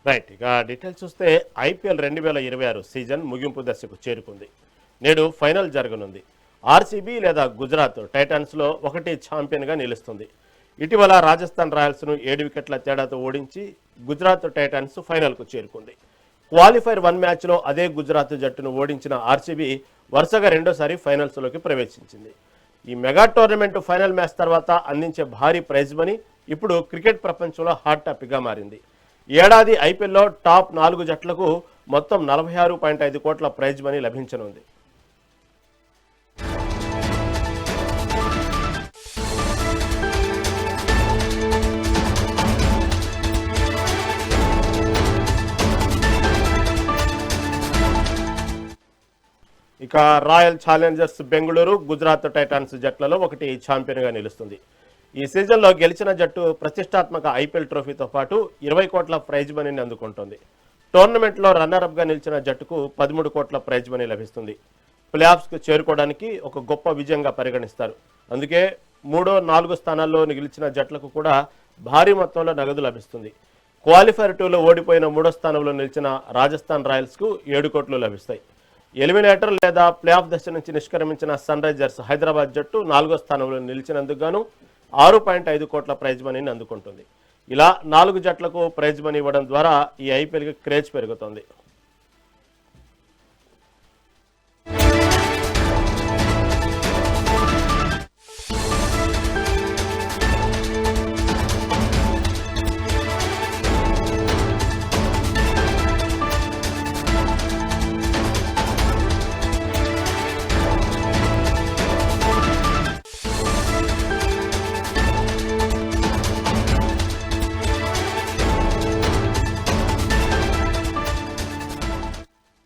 Right. ఇక details చూస్తే IPL 2026 season ముగింపు దశకు చేరుకుంది. నేడు ఫైనల్ జరగనుంది. ఆర్సీబీ లేదా గుజరాత్ టైటాన్స్లో ఒకటి ఛాంపియన్గా నిలుస్తుంది. ఇటీవల రాజస్థాన్ రాయల్స్ను 7 వికెట్ల తేడాతో ఓడించి గుజరాత్ టైటాన్స్ ఫైనల్కు చేరుకుంది. క్వాలిఫైర్ 1 మ్యాచ్లో అదే గుజరాత్ జట్టును ఓడించిన ఆర్సీబీ వరుసగా రెండోసారి ఫైనల్స్లోకి ప్రవేశించింది. ఈ మెగా టోర్నమెంట్ ఫైనల్ మ్యాచ్ తర్వాత అందించే భారీ ప్రైజ్ మనీ ఇప్పుడు క్రికెట్ ప్రపంచంలో హాట్ టాపిక్గా మారింది. ఏడాది ఐపీఎల్లో టాప్ 4 జట్లకు మొత్తం 46.5 కోట్ల ప్రైజ్ మనీ లభించనుంది. ఇక Royal Challengers Bengaluru, Gujarat Titans జట్లలో ఒకటి ఛాంపియన్గా నిలుస్తుంది. ఈ సీజన్లో గెలిచిన జట్టు ప్రతిష్టాత్మక ఐపీఎల్ ట్రోఫీతో పాటు 20 కోట్ల ప్రైజ్ మనీని అందుకుంటోంది. టోర్నమెంట్లో రన్నరప్గా నిలిచిన జట్టుకు 13 కోట్ల ప్రైజ్ మనీ లభిస్తుంది. ప్లే ఆఫ్స్కు చేరుకోవడానికి ఒక గొప్ప విజయంగా పరిగణిస్తారు. అందుకే 3, 4 స్థానాల్లో నిలిచిన జట్లకు కూడా భారీ మొత్తంలో నగదు లభిస్తుంది. క్వాలిఫైర్ 2లో ఓడిపోయిన 3వ స్థానంలో నిలిచిన రాజస్థాన్ రాయల్స్కు 7 కోట్లు లభిస్తాయి. ఎలిమినేటర్ లేదా ప్లే ఆఫ్ దశ నుంచి నిష్క్రమించిన సన్ రైజర్స్ హైదరాబాద్ జట్టు 4వ స్థానంలో నిలిచినందుకు గాను 6.5 కోట్ల ప్రైజ్ మనీని అందుకుంటుంది. ఇలా 4 జట్లకు ప్రైజ్ మనీ ఇవ్వడం ద్వారా ఈ ఐపీఎల్కి క్రేజ్ పెరుగుతోంది.